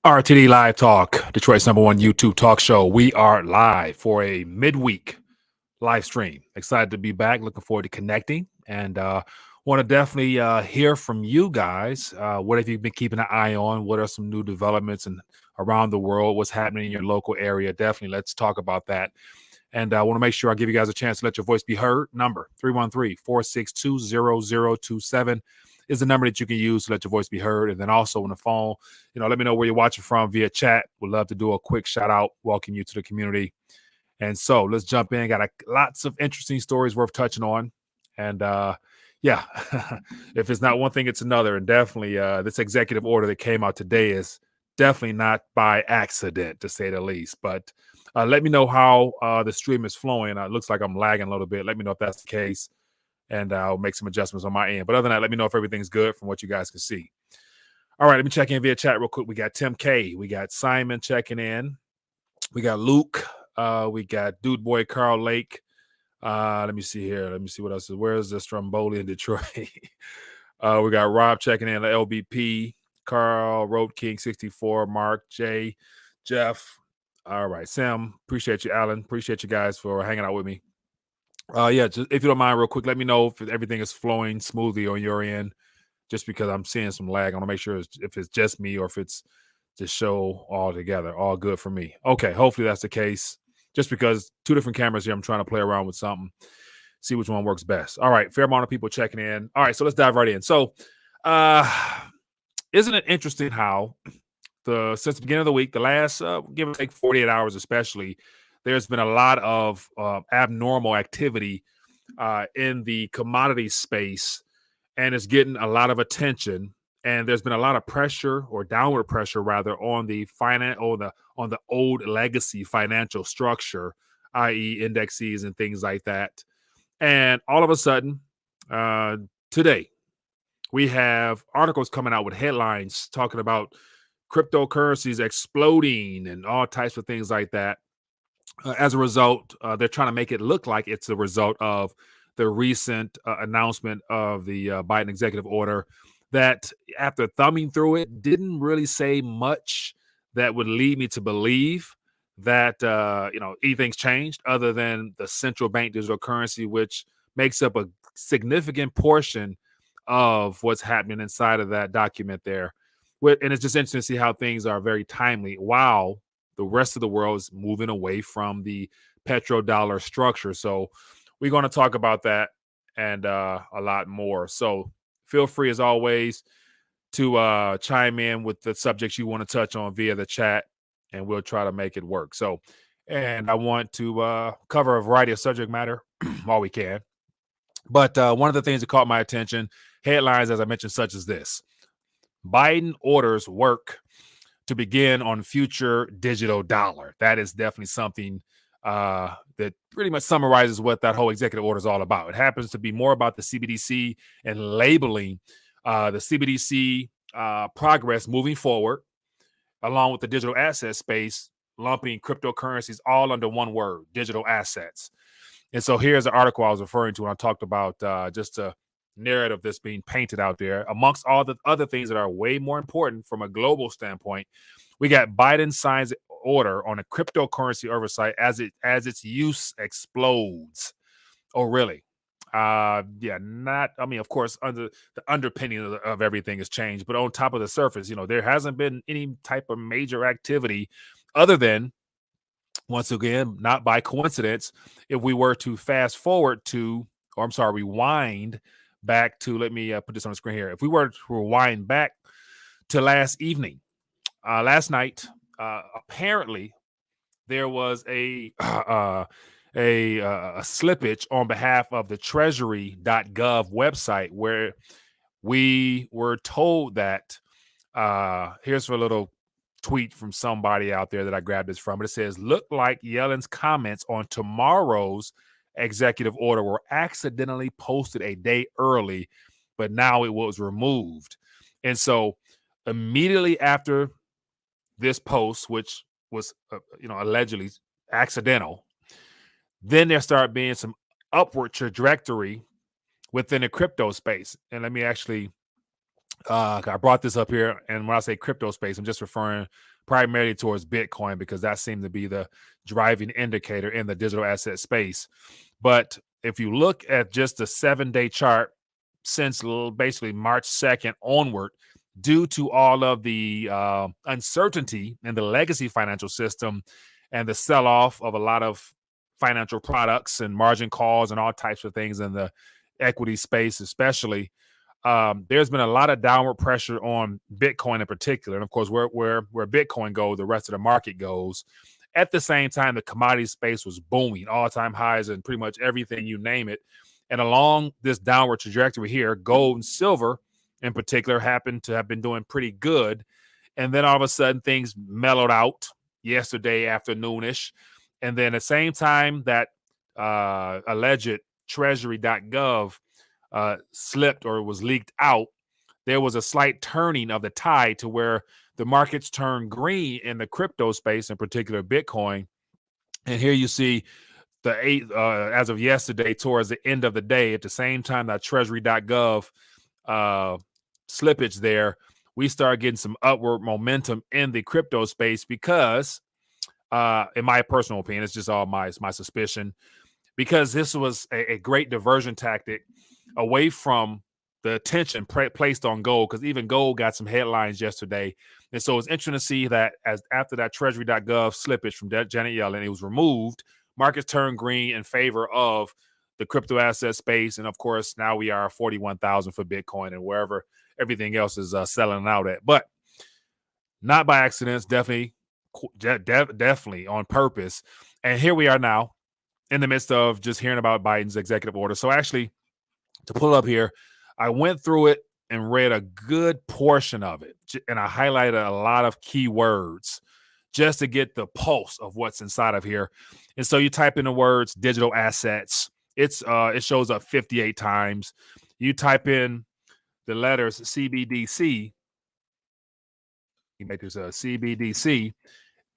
RTD Live Talk, Detroit's #1 YouTube talk show. We are live for a midweek live stream. Excited to be back. Looking forward to connecting and want to definitely hear from you guys. What have you been keeping an eye on? What are some new developments and around the world? What's happening in your local area? Definitely let's talk about that. And I want to make sure I give you guys a chance to let your voice be heard. Number 313-462-0027 is the number that you can use to let your voice be heard. And then also on the phone, let me know where you're watching from via chat. We'd love to do a quick shout out, welcome you to the community. And so let's jump in. Got lots of interesting stories worth touching on. And yeah, if it's not one thing, it's another. And definitely this executive order that came out today is definitely not by accident, to say the least. But let me know how the stream is flowing. It looks like I'm lagging a little bit. Let me know if that's the case. And I'll make some adjustments on my end. But other than that, let me know if everything's good from what you guys can see. All right, let me check in via chat real quick. We got Tim K. We got Simon checking in. We got Luke. We got Dude Boy Carl Lake. Let me see here. Let me see what else is. Where's the Stromboli in Detroit? We got Rob checking in. LBP. Carl, Road King 64. Mark, Jay, Jeff. All right, Sam. Appreciate you, Alan. Appreciate you guys for hanging out with me. Yeah, just, if you don't mind, real quick, let me know if everything is flowing smoothly on your end. Just because I'm seeing some lag, I want to make sure if it's just me or if it's the show all together. All good for me. Okay, hopefully that's the case. Just because two different cameras here, I'm trying to play around with something, see which one works best. All right, fair amount of people checking in. All right, so let's dive right in. So, isn't it interesting how since the beginning of the week, the last give or take 48 hours, especially, there's been a lot of abnormal activity in the commodity space, and it's getting a lot of attention. And there's been a lot of pressure, or downward pressure rather, on the on the old legacy financial structure, i.e., indexes and things like that. And all of a sudden, today, we have articles coming out with headlines talking about cryptocurrencies exploding and all types of things like that. As a result, they're trying to make it look like it's a result of the recent announcement of the Biden executive order that, after thumbing through it, didn't really say much that would lead me to believe that anything's changed other than the central bank digital currency, which makes up a significant portion of what's happening inside of that document there. And it's just interesting to see how things are very timely. Wow. The rest of the world is moving away from the petrodollar structure. So we're going to talk about that and a lot more. So feel free, as always, to chime in with the subjects you want to touch on via the chat, and we'll try to make it work. So, and I want to cover a variety of subject matter while we can. But one of the things that caught my attention, headlines, as I mentioned, such as this: Biden orders work to begin on future digital dollar. That is definitely something that pretty much summarizes what that whole executive order is all about. It happens to be more about the CBDC and labeling the CBDC progress moving forward, along with the digital asset space, lumping cryptocurrencies all under one word: digital assets. And so here's the article I was referring to when I talked about just a narrative that's being painted out there. Amongst all the other things that are way more important from a global standpoint, we got Biden signs order on a cryptocurrency oversight as its use explodes. Oh, really? Yeah, not. I mean, of course, under the underpinning of everything has changed, but on top of the surface, there hasn't been any type of major activity other than, once again, not by coincidence, if we were to fast forward to, or I'm sorry, rewind back to, let me put this on the screen here. If we were to rewind back to last evening, last night, apparently there was a slippage on behalf of the treasury.gov website where we were told that, here's a little tweet from somebody out there that I grabbed this from. It says, "Look like Yellen's comments on tomorrow's executive order were accidentally posted a day early, but now it was removed." And so immediately after this post, which was allegedly accidental, then there started being some upward trajectory within the crypto space. And let me actually I brought this up here, and when I say crypto space, I'm just referring primarily towards Bitcoin because that seemed to be the driving indicator in the digital asset space. But if you look at just the 7-day chart since basically March 2nd onward, due to all of the uncertainty in the legacy financial system and the sell-off of a lot of financial products and margin calls and all types of things in the equity space, especially, there's been a lot of downward pressure on Bitcoin in particular. And of course, where Bitcoin goes, the rest of the market goes. At the same time, the commodity space was booming, all-time highs and pretty much everything, you name it. And along this downward trajectory here, gold and silver in particular happened to have been doing pretty good. And then all of a sudden things mellowed out yesterday afternoonish. And then at the same time that alleged treasury.gov slipped or was leaked out, there was a slight turning of the tide to where the markets turned green in the crypto space, in particular Bitcoin. And here you see the as of yesterday, towards the end of the day, at the same time that treasury.gov slippage there, we start getting some upward momentum in the crypto space because, in my personal opinion, it's just all my suspicion, because this was a great diversion tactic away from the attention placed on gold, because even gold got some headlines yesterday. And so it's interesting to see that as after that treasury.gov slippage from Janet Yellen, it was removed, markets turned green in favor of the crypto asset space. And of course, now we are 41,000 for Bitcoin and wherever everything else is selling out at. But not by accident, definitely on purpose. And here we are now in the midst of just hearing about Biden's executive order. So actually, to pull up here, I went through it and read a good portion of it, and I highlighted a lot of key words just to get the pulse of what's inside of here. And so you type in the words digital assets, it shows up 58 times. You type in the letters CBDC, you make this a CBDC,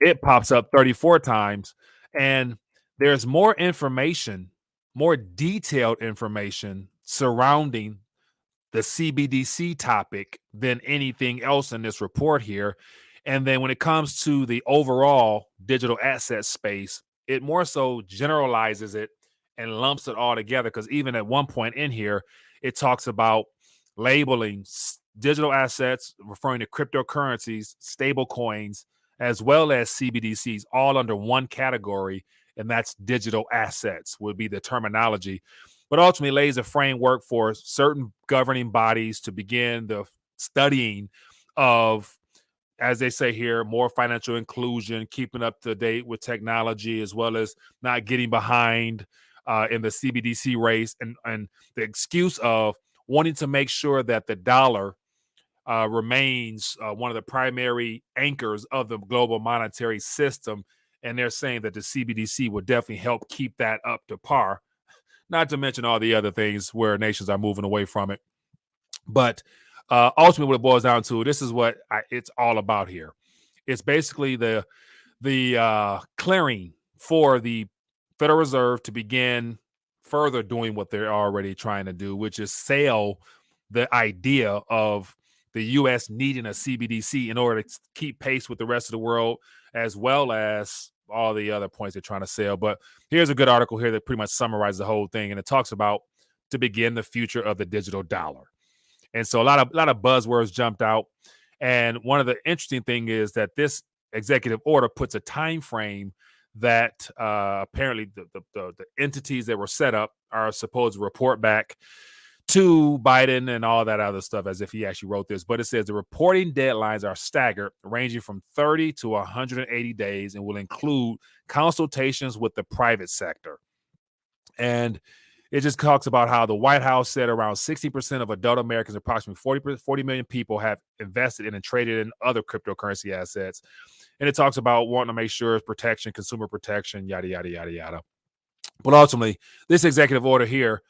it pops up 34 times. And there's more information, more detailed information surrounding the CBDC topic than anything else in this report here. And then when it comes to the overall digital asset space, it more so generalizes it and lumps it all together, because even at one point in here, it talks about labeling digital assets, referring to cryptocurrencies, stablecoins, as well as CBDCs, all under one category, and that's digital assets would be the terminology. But ultimately lays a framework for certain governing bodies to begin the studying of, as they say here, more financial inclusion, keeping up to date with technology, as well as not getting behind in the CBDC race, and the excuse of wanting to make sure that the dollar remains one of the primary anchors of the global monetary system. And they're saying that the CBDC would definitely help keep that up to par, not to mention all the other things where nations are moving away from it. But ultimately, what it boils down to, this is what it's all about here. It's basically the clearing for the Federal Reserve to begin further doing what they're already trying to do, which is sell the idea of the U.S. needing a CBDC in order to keep pace with the rest of the world, as well as all the other points they're trying to sell. But here's a good article here that pretty much summarizes the whole thing, and it talks about to begin the future of the digital dollar. And so a lot of buzzwords jumped out. And one of the interesting thing is that this executive order puts a time frame that apparently the entities that were set up are supposed to report back to Biden and all that other stuff, as if he actually wrote this. But it says the reporting deadlines are staggered, ranging from 30 to 180 days, and will include consultations with the private sector. And it just talks about how the White House said around 60% of adult Americans, approximately 40 million people, have invested in and traded in other cryptocurrency assets. And it talks about wanting to make sure it's protection, consumer protection, yada, yada, yada, yada. But ultimately, this executive order here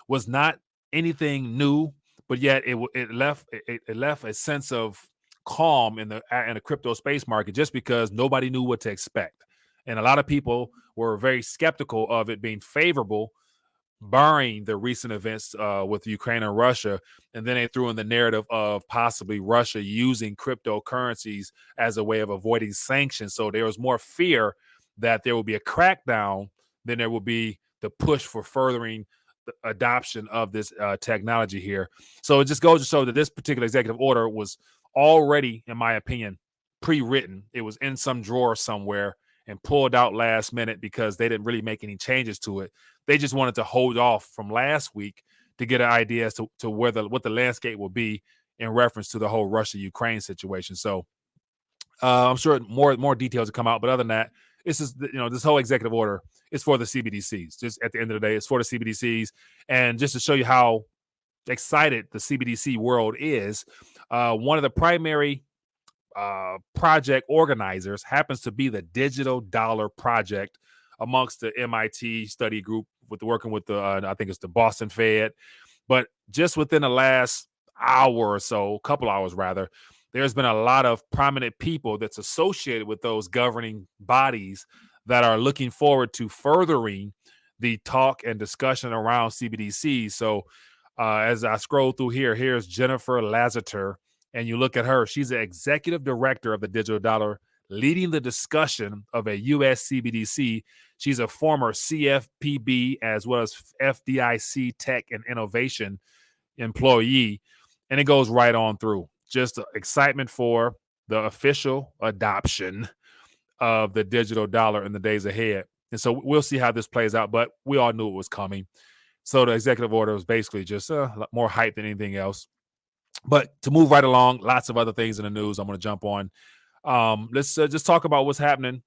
was not anything new, but yet it left a sense of calm in the crypto space market, just because nobody knew what to expect. And a lot of people were very skeptical of it being favorable barring the recent events with Ukraine and Russia. And then they threw in the narrative of possibly Russia using cryptocurrencies as a way of avoiding sanctions. So there was more fear that there will be a crackdown than there will be the push for furthering the adoption of this technology here. So it just goes to show that this particular executive order was already, in my opinion, pre-written. It was in some drawer somewhere and pulled out last minute because they didn't really make any changes to it. They just wanted to hold off from last week to get an idea as to what the landscape will be in reference to the whole Russia-Ukraine situation. So I'm sure more details will come out. But other than that, this is this whole executive order is for the CBDCs. Just at the end of the day, it's for the CBDCs, and just to show you how excited the CBDC world is, one of the primary project organizers happens to be the Digital Dollar Project amongst the MIT study group working with the I think it's the Boston Fed. But just within the last hour or so, couple hours rather, there's been a lot of prominent people that's associated with those governing bodies that are looking forward to furthering the talk and discussion around CBDC. So as I scroll through here, here's Jennifer Lazater, and you look at her. She's the executive director of the Digital Dollar, leading the discussion of a U.S. CBDC. She's a former CFPB as well as FDIC Tech and Innovation employee, and it goes right on through. Just excitement for the official adoption of the digital dollar in the days ahead. And so we'll see how this plays out, but we all knew it was coming. So the executive order was basically just more hype than anything else. But to move right along, lots of other things in the news I'm going to jump on. Let's just talk about what's happening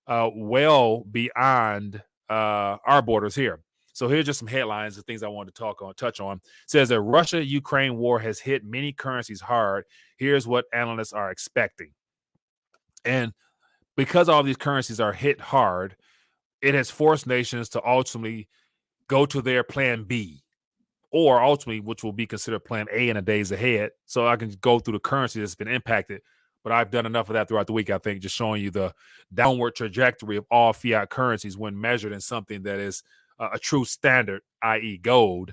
well beyond our borders here. So here's just some headlines of things I wanted to touch on. It says that Russia-Ukraine war has hit many currencies hard. Here's what analysts are expecting. And because all of these currencies are hit hard, it has forced nations to ultimately go to their plan B, or ultimately, which will be considered plan A in the days ahead. So I can go through the currency that's been impacted. But I've done enough of that throughout the week, I think, just showing you the downward trajectory of all fiat currencies when measured in something that is a true standard, i.e. gold.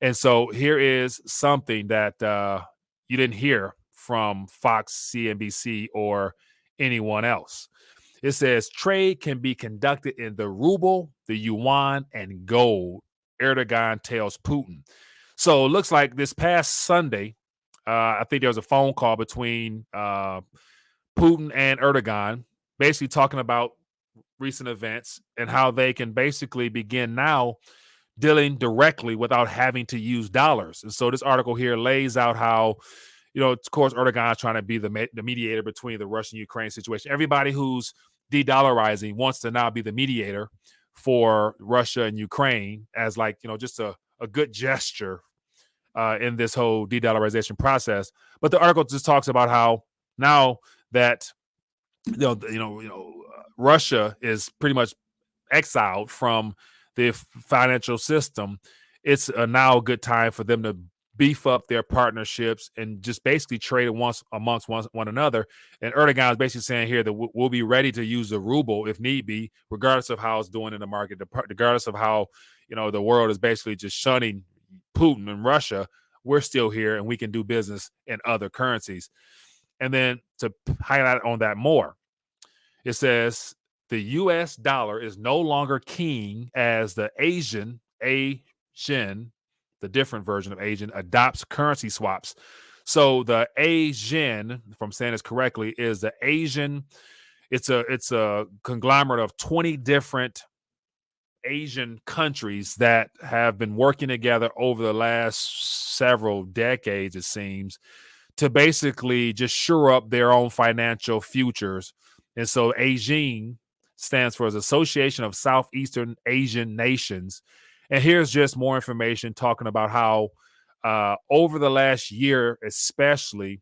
And so here is something that you didn't hear from Fox, CNBC, or anyone else. It says trade can be conducted in the ruble, the yuan, and gold, Erdogan tells Putin. So it looks like this past Sunday, I think there was a phone call between Putin and Erdogan, basically talking about recent events and how they can basically begin now dealing directly without having to use dollars. And so this article here lays out how, of course, Erdogan is trying to be the mediator between the Russian-Ukraine situation. Everybody who's de-dollarizing wants to now be the mediator for Russia and Ukraine as just a good gesture in this whole de-dollarization process. But the article just talks about how now that Russia is pretty much exiled from the financial system, it's now a good time for them to beef up their partnerships and just basically trade amongst one another. And Erdogan is basically saying here that we'll be ready to use the ruble if need be, regardless of how it's doing in the market, regardless of how the world is basically just shunning Putin and Russia. We're still here and we can do business in other currencies. And then to highlight on that more, it says the U.S. dollar is no longer king as the Asian, the different version of Asian, adopts currency swaps. So the Asian, if I'm saying this correctly, is the Asian. It's a conglomerate of 20 different Asian countries that have been working together over the last several decades, it seems, to basically just shore up their own financial futures. And so ASEAN stands for Association of Southeastern Asian Nations. And here's just more information talking about how over the last year, especially,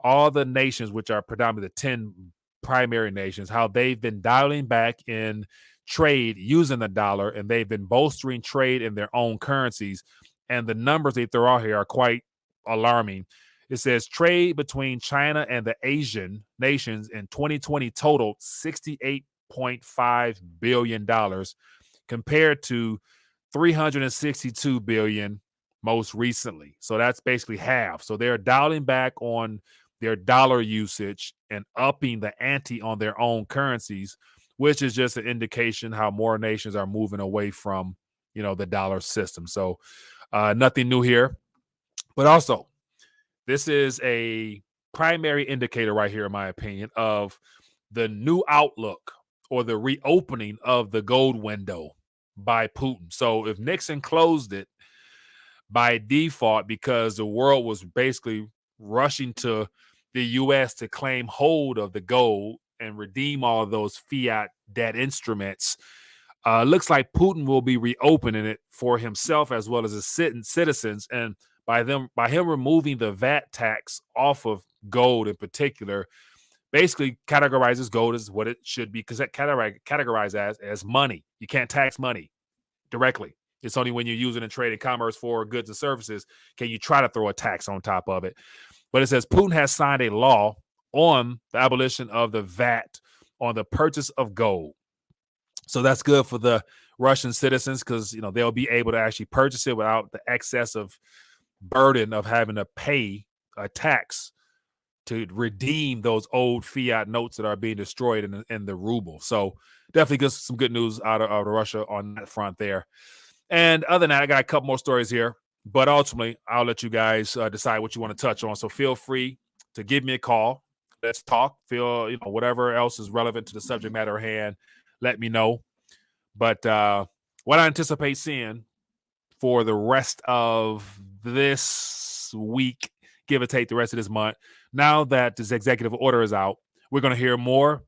all the nations, which are predominantly the 10 primary nations, how they've been dialing back in trade using the dollar, and they've been bolstering trade in their own currencies. And the numbers they throw out here are quite alarming. It says trade between China and the Asian nations in 2020 totaled $68.5 billion compared to $362 billion most recently. So that's basically half. So they're dialing back on their dollar usage and upping the ante on their own currencies, which is just an indication how more nations are moving away from, the dollar system. So nothing new here. But also, this is a primary indicator right here, in my opinion, of the new outlook or the reopening of the gold window by Putin. So if Nixon closed it by default because the world was basically rushing to the U.S. to claim hold of the gold and redeem all of those fiat debt instruments, looks like Putin will be reopening it for himself as well as his citizens. And by him removing the VAT tax off of gold in particular, basically categorizes gold as what it should be, because that categorized as money. You can't tax money directly. It's only when you use it in trade and commerce for goods and services can you try to throw a tax on top of it. But it says Putin has signed a law on the abolition of the VAT on the purchase of gold. So that's good for the Russian citizens because, they'll be able to actually purchase it without the excess of burden of having to pay a tax to redeem those old fiat notes that are being destroyed in the ruble. So definitely get some good news out of Russia on that front there. And other than that, I got a couple more stories here, but ultimately I'll let you guys decide what you want to touch on. So feel free to give me a call. Let's talk. Feel, whatever else is relevant to the subject matter at hand, let me know. But what I anticipate seeing for the rest of this week, give or take the rest of this month, now that this executive order is out, we're going to hear more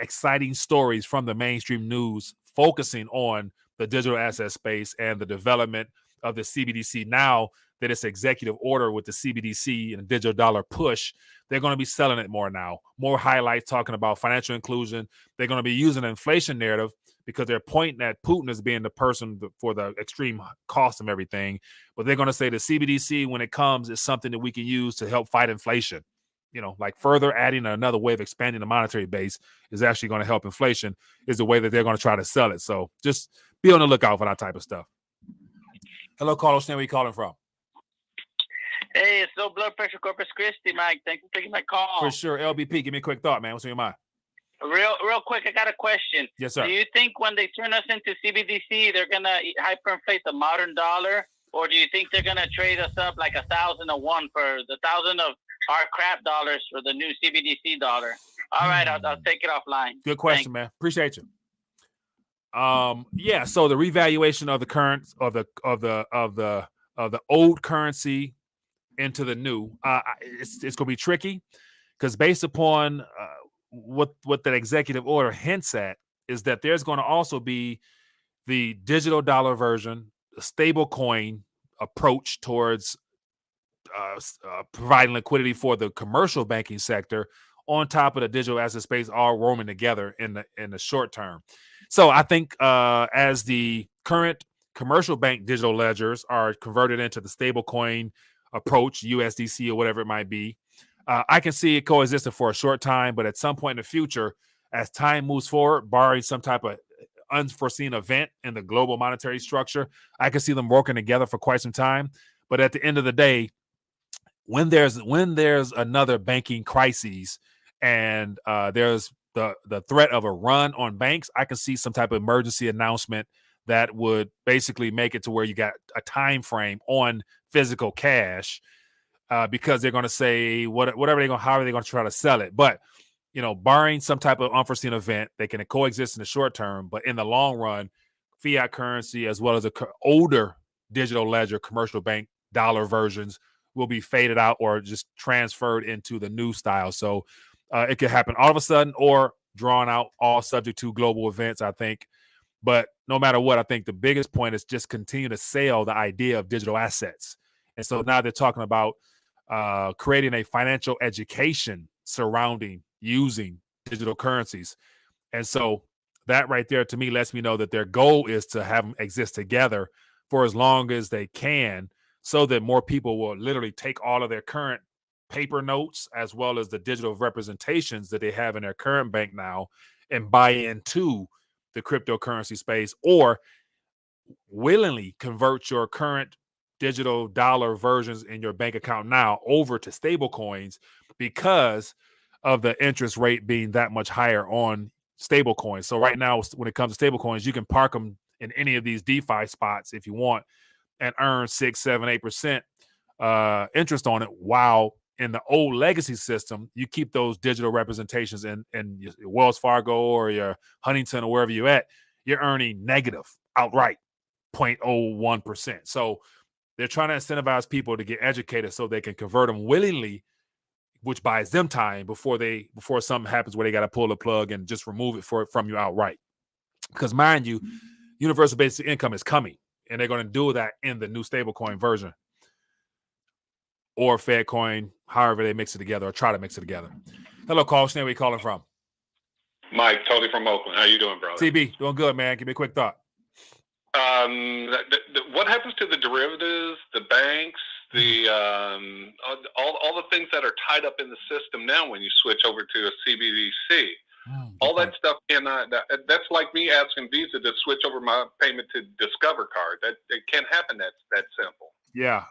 exciting stories from the mainstream news focusing on the digital asset space and the development of the CBDC. Now that it's executive order with the CBDC and the digital dollar push, they're going to be selling it more now. More highlights talking about financial inclusion. They're going to be using an inflation narrative because they're pointing at Putin as being the person for the extreme cost of everything. But they're going to say the CBDC, when it comes, is something that we can use to help fight inflation. Like further adding another way of expanding the monetary base is actually going to help inflation, is the way that they're going to try to sell it. So just be on the lookout for that type of stuff. Hello, Carlos. Where are you calling from? Hey, it's low blood pressure Corpus Christi, Mike. Thanks for taking my call. For sure. LBP, give me a quick thought, man. What's on your mind? Real quick, I got a question. Yes, sir. Do you think when they turn us into CBDC, they're going to hyperinflate the modern dollar? Or do you think they're going to trade us up like 1,001 for the 1,000 of our crap dollars for the new CBDC dollar? All right, I'll take it offline. Good question, man. Appreciate you. Yeah. So the revaluation of the current of the old currency into the new, it's going to be tricky because based upon what that executive order hints at is that there's going to also be the digital dollar version, the stable coin approach towards providing liquidity for the commercial banking sector on top of the digital asset space, all roaming together in the short term. So I think as the current commercial bank digital ledgers are converted into the stable coin approach, USDC or whatever it might be, I can see it coexisting for a short time, but at some point in the future, as time moves forward, barring some type of unforeseen event in the global monetary structure, I can see them working together for quite some time. But at the end of the day, when there's another banking crisis and there's the threat of a run on banks, I can see some type of emergency announcement that would basically make it to where you got a time frame on physical cash, because they're going to say how are they going to try to sell it. But barring some type of unforeseen event, they can coexist in the short term. But in the long run, fiat currency as well as older digital ledger commercial bank dollar versions will be faded out or just transferred into the new style. So it could happen all of a sudden or drawn out, all subject to global events, I think. But no matter what, I think the biggest point is just continue to sell the idea of digital assets. And so now they're talking about creating a financial education surrounding using digital currencies. And so that right there to me lets me know that their goal is to have them exist together for as long as they can, so that more people will literally take all of their current paper notes as well as the digital representations that they have in their current bank now and buy into the cryptocurrency space, or willingly convert your current digital dollar versions in your bank account now over to stable coins because of the interest rate being that much higher on stable coins. So right now, when it comes to stable coins, you can park them in any of these DeFi spots if you want and earn 6, 7, 8% interest on it, while in the old legacy system, you keep those digital representations in your Wells Fargo or your Huntington or wherever you're at, you're earning negative outright 0.01%. So they're trying to incentivize people to get educated so they can convert them willingly, which buys them time before something happens where they got to pull the plug and just remove it from you outright. Because mind you, universal basic income is coming, and they're going to do that in the new stablecoin version or Fed coin, however they mix it together or try to mix it together. Hello, Carl. Where you calling from? Mike, totally from Oakland. How you doing, brother? CB, doing good, man. Give me a quick thought. What happens to the derivatives, the banks, the all the things that are tied up in the system now when you switch over to a CBDC? All that stuff cannot. That's like me asking Visa to switch over my payment to Discover card. That it can't happen. That simple. Yeah,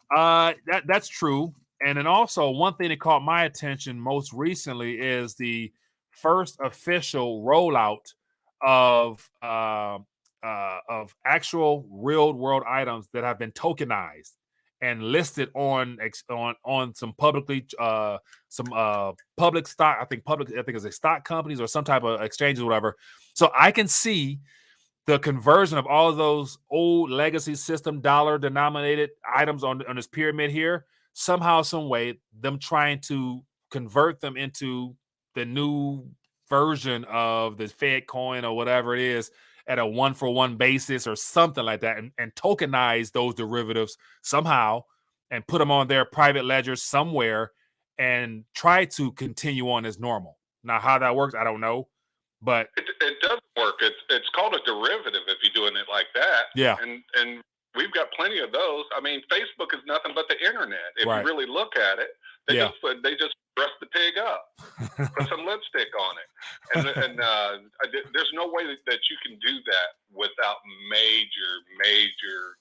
that's true. And then also one thing that caught my attention most recently is the first official rollout of actual real world items that have been tokenized and listed on some publicly public stock. I think it's a stock companies or some type of exchanges or whatever. So I can see the conversion of all of those old legacy system dollar denominated items on this pyramid here, somehow, some way, them trying to convert them into the new version of the Fed coin or whatever it is at a 1-for-1 basis or something like that, and tokenize those derivatives somehow and put them on their private ledgers somewhere and try to continue on as normal. Now, how that works, I don't know. But it does work. It's called a derivative if you're doing it like that. Yeah. And we've got plenty of those. I mean, Facebook is nothing but the internet. If Right. you really look at it, they just dress the pig up, put some lipstick on it, and there's no way that you can do that without major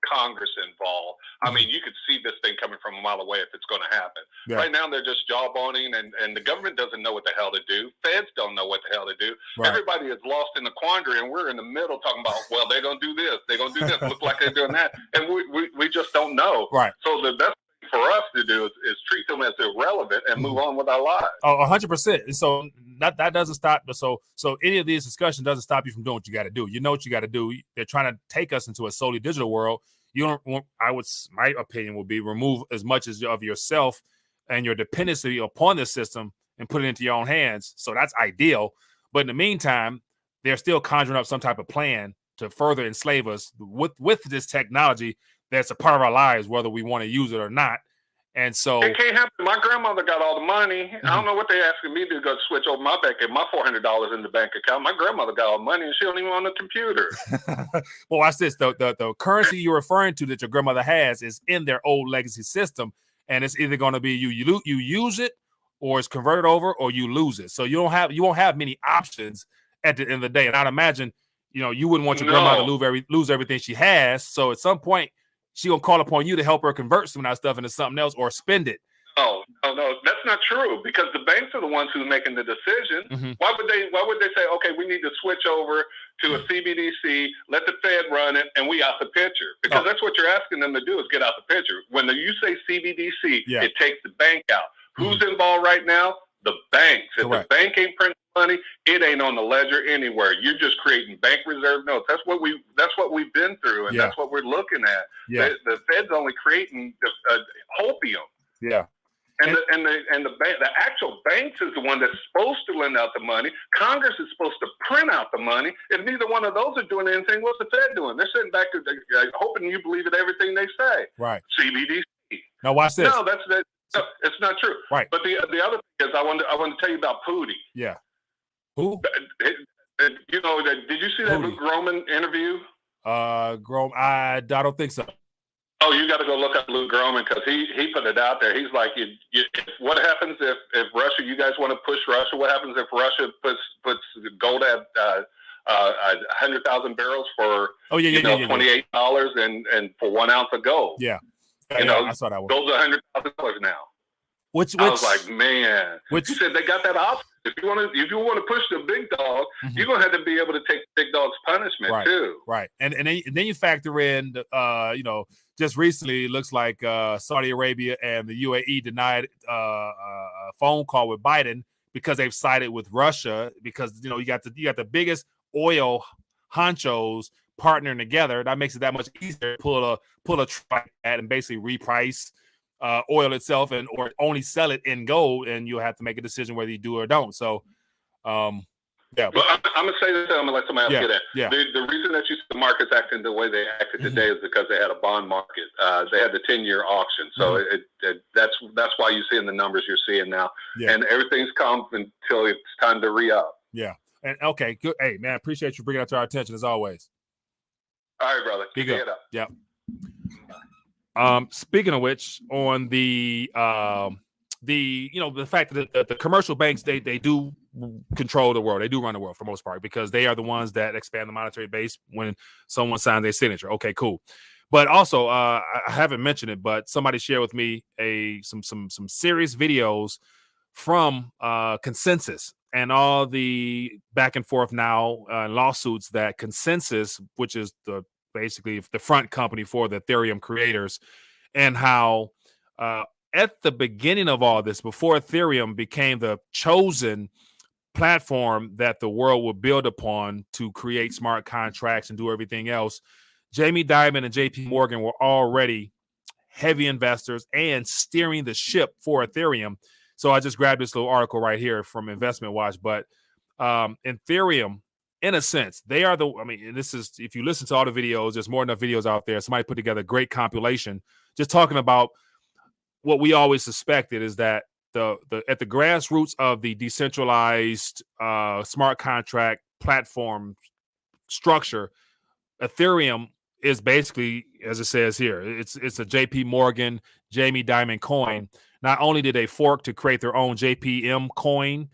Congress involved. I mean, you could see this thing coming from a mile away if it's going to happen. Yeah. Right now, they're just jawboning, and the government doesn't know what the hell to do. Feds don't know what the hell to do. Right. Everybody is lost in the quandary, and we're in the middle talking about, well, they're going to do this, they're going to do this, look like they're doing that, and we just don't know. Right. So the best thing for us to do is treat them as irrelevant and move on with our lives. Oh, 100%. So that doesn't stop. So any of these discussions doesn't stop you from doing what you got to do. You know what you got to do. They're trying to take us into a solely digital world. You don't want, my opinion would be, remove as much of yourself and your dependency upon the system and put it into your own hands. So that's ideal. But in the meantime, they're still conjuring up some type of plan to further enslave us with this technology that's a part of our lives, whether we want to use it or not. And so it can't happen. My grandmother got all the money. I don't know what they're asking me to go switch over my bank and my $400 in the bank account. My grandmother got all the money and she don't even own a computer. Well, watch this. The currency you're referring to that your grandmother has is in their old legacy system, and it's either going to be you use it, or it's converted over, or you lose it. So you won't have many options at the end of the day. And I'd imagine, you wouldn't want your grandmother to lose everything she has. So at some point, she gonna call upon you to help her convert some of that stuff into something else or spend it. No, that's not true, because the banks are the ones who's making the decision. Mm-hmm. Why would they say, okay, we need to switch over to a CBDC, let the Fed run it, and we out the picture? Because that's what you're asking them to do, is get out the picture. When you say CBDC, it takes the bank out. Who's involved right now? The banks. If Correct. the bank ain't printing money, it ain't on the ledger anywhere. You're just creating bank reserve notes. That's what we've been through, and that's what we're looking at. Yeah. The Fed's only creating hopium. Yeah. And the actual banks is the one that's supposed to lend out the money. Congress is supposed to print out the money. If neither one of those are doing anything, what's the Fed doing? They're sitting back hoping you believe in everything they say. Right. CBDC. Now watch this. No, no, it's not true. Right. But the other thing is, I want to tell you about Pooty. Yeah. Who? Did you see that Luke Groman interview? Grom, I don't think so. Oh, you got to go look up Luke Groman, because he put it out there. He's like, what happens if Russia? You guys want to push Russia? What happens if Russia puts gold at 100,000 barrels for $28 and for 1 ounce of gold. Yeah, I saw that one. Gold's $100,000 now. Which I was like, man. He said they got that option. If you want to push the big dog, you're gonna have to be able to take the big dog's punishment too. Right. And then you factor in, just recently it looks like Saudi Arabia and the UAE denied a phone call with Biden because they've sided with Russia because you got the biggest oil honchos partnering together. That makes it that much easier to pull a track and basically reprice oil itself or only sell it in gold, and you'll have to make a decision whether you do or don't. So yeah. Well, I'm gonna say this. I'm gonna let somebody else get that. Yeah. The reason that you see the markets acting the way they acted today is because they had a bond market. They had the 10-year auction, so that's why you're seeing the numbers you're seeing now. Yeah. And everything's calm until it's time to re-up. Yeah. And okay, good. Hey, man, appreciate you bringing that to our attention as always. All right, brother. Be good. Yeah. Speaking of which, on the fact that the commercial banks they do control the world, they do run the world for the most part because they are the ones that expand the monetary base when someone signs their signature. Okay, cool. But also, I haven't mentioned it, but somebody shared with me some serious videos from Consensus and all the back and forth now lawsuits that Consensus, which is basically the front company for the Ethereum creators, and how at the beginning of all this, before Ethereum became the chosen platform that the world would build upon to create smart contracts and do everything else, Jamie Dimon and JP Morgan were already heavy investors and steering the ship for Ethereum. So I just grabbed this little article right here from Investment Watch. But Ethereum, in a sense, they are this is, if you listen to all the videos, there's more than enough videos out there. Somebody put together a great compilation just talking about what we always suspected is that at the grassroots of the decentralized smart contract platform structure, Ethereum is basically, as it says here, it's a JP Morgan, Jamie Dimon coin. Not only did they fork to create their own JPM coin,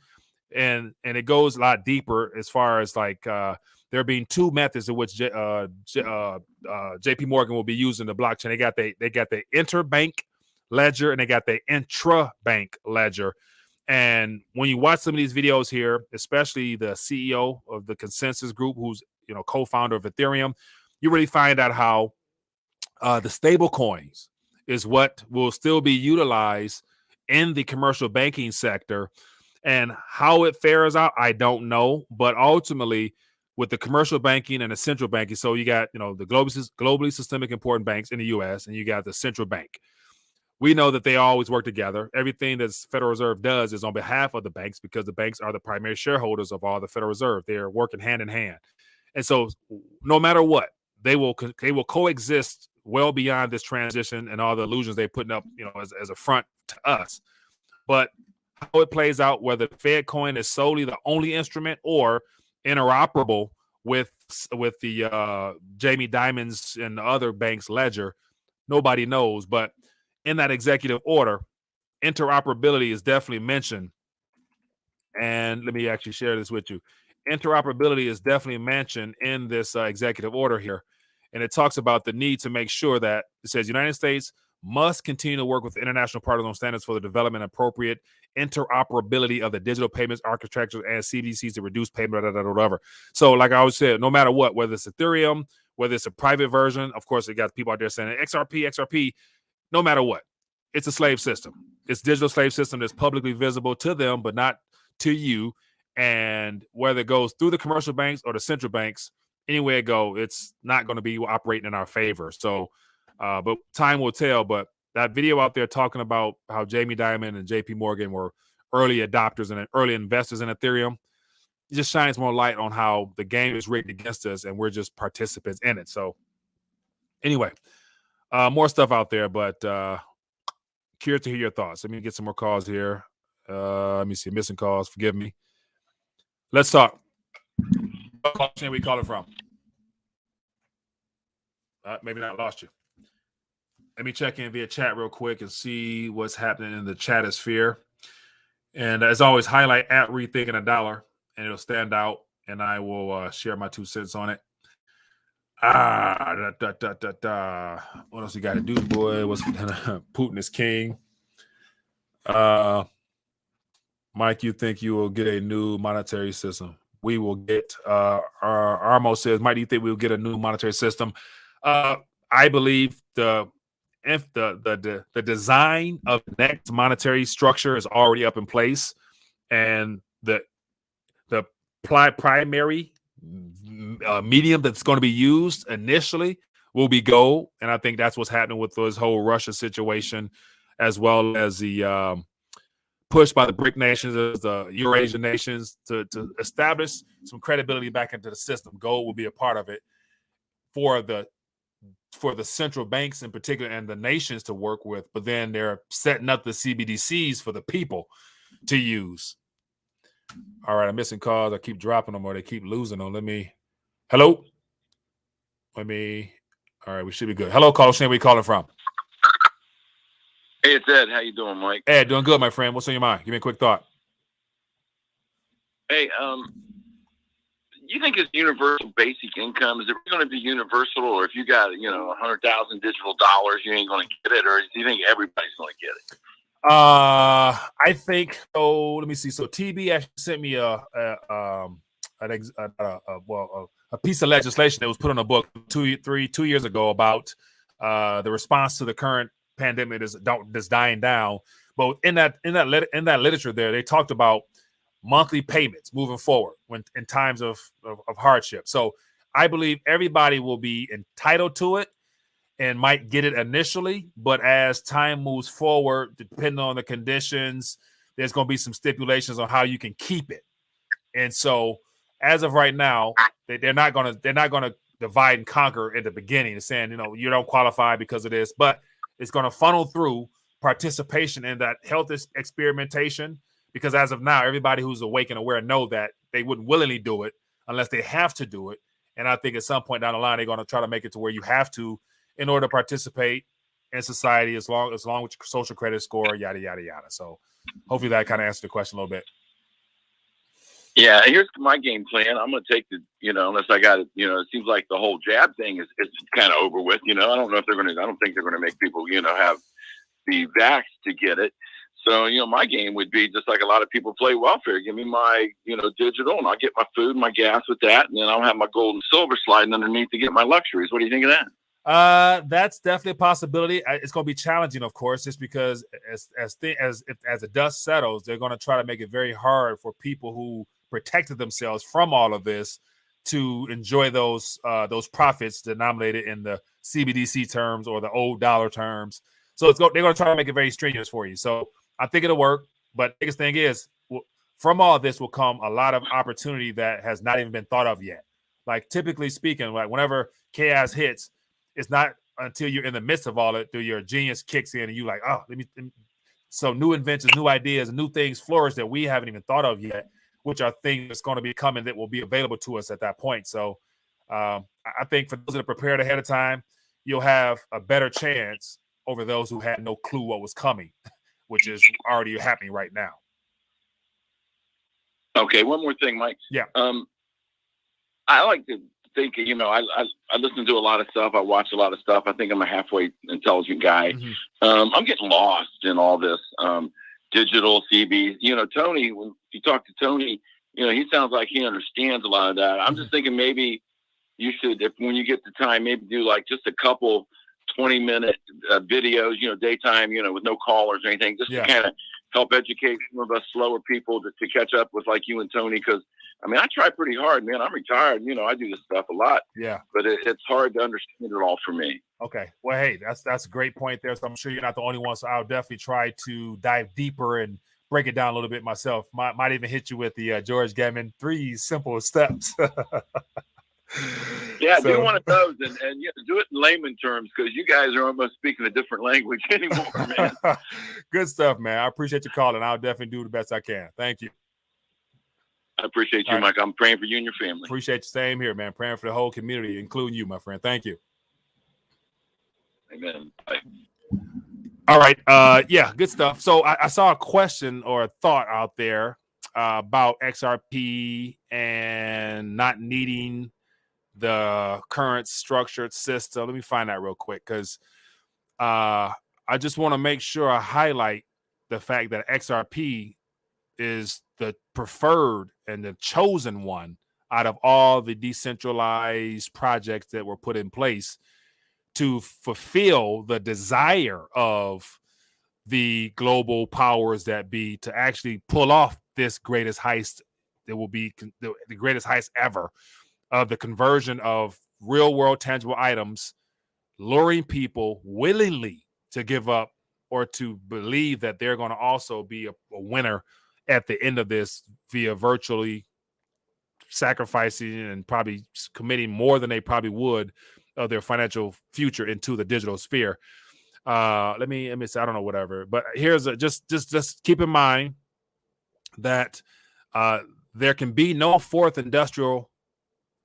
and it goes a lot deeper as far as like there being two methods in which JP Morgan will be using the blockchain. They got the interbank ledger and they got the intra-bank ledger. And when you watch some of these videos here, especially the CEO of the Consensus Group, who's co-founder of Ethereum, you really find out how the stablecoins is what will still be utilized in the commercial banking sector. And how it fares out, I don't know. But ultimately, with the commercial banking and the central banking, so you got the globally systemic important banks in the U.S. and you got the central bank. We know that they always work together. Everything that the Federal Reserve does is on behalf of the banks because the banks are the primary shareholders of all the Federal Reserve. They're working hand in hand. And so no matter what, they will coexist well beyond this transition and all the illusions they're putting up, as a front to us. But how it plays out, whether Fed coin is solely the only instrument or interoperable with the Jamie Dimon's and the other banks' ledger, nobody knows. But in that executive order, interoperability is definitely mentioned. And let me actually share this with you. Interoperability is definitely mentioned in this executive order here. And it talks about the need to make sure that it says United States must continue to work with international partners on standards for the development and appropriate interoperability of the digital payments architecture and CBDCs to reduce payment, whatever. So like I always said, no matter what, whether it's Ethereum, whether it's a private version, of course, you got people out there saying XRP, no matter what, it's a slave system. It's a digital slave system that's publicly visible to them, but not to you. And whether it goes through the commercial banks or the central banks, anywhere it go, it's not going to be operating in our favor. So, but time will tell. But that video out there talking about how Jamie Dimon and JP Morgan were early adopters and early investors in Ethereum, it just shines more light on how the game is rigged against us and we're just participants in it. So anyway, more stuff out there, but curious to hear your thoughts. Let me get some more calls here. Let me see, missing calls. Forgive me. Let's talk. What call we call it from? Maybe not lost you. Let me check in via chat real quick and see what's happening in the chatosphere. And as always, highlight at Rethinking a Dollar, and it'll stand out and I will share my 2 cents on it. What else we got to do, boy? What's Putin is king. Mike, you think you will get a new monetary system? We will get. Armo says, Mike, do you think we will get a new monetary system? I believe the design of the next monetary structure is already up in place, and the primary medium that's going to be used initially will be gold, and I think that's what's happening with this whole Russia situation, as well as the push by the BRIC nations, the Eurasian nations, to establish some credibility back into the system. Gold will be a part of it for the central banks in particular and the nations to work with, but then they're setting up the CBDCs for the people to use. All right, I'm missing calls. I keep dropping them or they keep losing them. Hello? All right, we should be good. Hello, caller. Where are you calling from? Hey, it's Ed. How you doing, Mike? Ed, doing good, my friend. What's on your mind? Give me a quick thought. Hey, you think it's universal basic income? Is it going to be universal, or if you got 100,000 digital dollars, you ain't going to get it, or do you think everybody's going to get it? I think. Oh, let me see. So TB actually sent me a piece of legislation that was put on a book 2 years ago about the response to the current pandemic that's dying down. But in that literature there, they talked about monthly payments moving forward when in times of hardship. So I believe everybody will be entitled to it and might get it initially, but as time moves forward, depending on the conditions, there's going to be some stipulations on how you can keep it. And so as of right now, they're not going to divide and conquer at the beginning, saying, you don't qualify because of this, but it's going to funnel through participation in that health experimentation, because as of now, everybody who's awake and aware know that they wouldn't willingly do it unless they have to do it. And I think at some point down the line, they're going to try to make it to where you have to in order to participate in society, as long with your social credit score, yada, yada, yada. So hopefully that kind of answered the question a little bit. Yeah, here's my game plan. I'm going to take unless I got it, it seems like the whole jab thing is kind of over with. I don't know if I don't think they're going to make people, have the vax to get it. So, my game would be just like a lot of people play welfare. Give me my, digital, and I'll get my food, my gas with that. And then I'll have my gold and silver sliding underneath to get my luxuries. What do you think of that? That's definitely a possibility. It's going to be challenging, of course, just because as the dust settles, they're going to try to make it very hard for people who protected themselves from all of this to enjoy those profits denominated in the CBDC terms or the old dollar terms. So they're going to try to make it very strenuous for you. So I think it'll work. But the biggest thing is, from all this will come a lot of opportunity that has not even been thought of yet. Like typically speaking, like whenever chaos hits, it's not until you're in the midst of all it do your genius kicks in and you like, oh, so new inventions, new ideas, new things flourish that we haven't even thought of yet, which are things that's going to be coming that will be available to us at that point. So I think for those that are prepared ahead of time, you'll have a better chance over those who had no clue what was coming, which is already happening right now. Okay, one more thing, Mike. Yeah. I like to think, I listen to a lot of stuff. I watch a lot of stuff. I think I'm a halfway intelligent guy. Mm-hmm. I'm getting lost in all this digital CB. Tony, when you talk to Tony, he sounds like he understands a lot of that. I'm just thinking maybe you should, when you get the time, maybe do like just a couple 20-minute videos, daytime, with no callers or anything, just to kind of help educate some of us slower people to catch up with like you and Tony. Because I try pretty hard, man. I'm retired. I do this stuff a lot. Yeah. But it's hard to understand it all for me. Okay. Well, hey, that's a great point there. So I'm sure you're not the only one. So I'll definitely try to dive deeper and break it down a little bit myself. Might even hit you with the George Gammon 3 simple steps. Yeah, do one of those and do it in layman terms, because you guys are almost speaking a different language anymore, man. Good stuff, man. I appreciate your call, and I'll definitely do the best I can. Thank you. I appreciate you, Mike. I'm praying for you and your family. Appreciate you. Same here, man. Praying for the whole community, including you, my friend. Thank you. Amen. Bye. All right. Yeah, good stuff. So I saw a question or a thought out there about XRP and not needing the current structured system. Let me find that real quick, because I just want to make sure I highlight the fact that XRP is the preferred and the chosen one out of all the decentralized projects that were put in place to fulfill the desire of the global powers that be to actually pull off this greatest heist that will be the greatest heist ever of the conversion of real world tangible items, luring people willingly to give up or to believe that they're going to also be a winner at the end of this via virtually sacrificing and probably committing more than they probably would of their financial future into the digital sphere. Let me say, I don't know, whatever. But here's just keep in mind that there can be no fourth industrial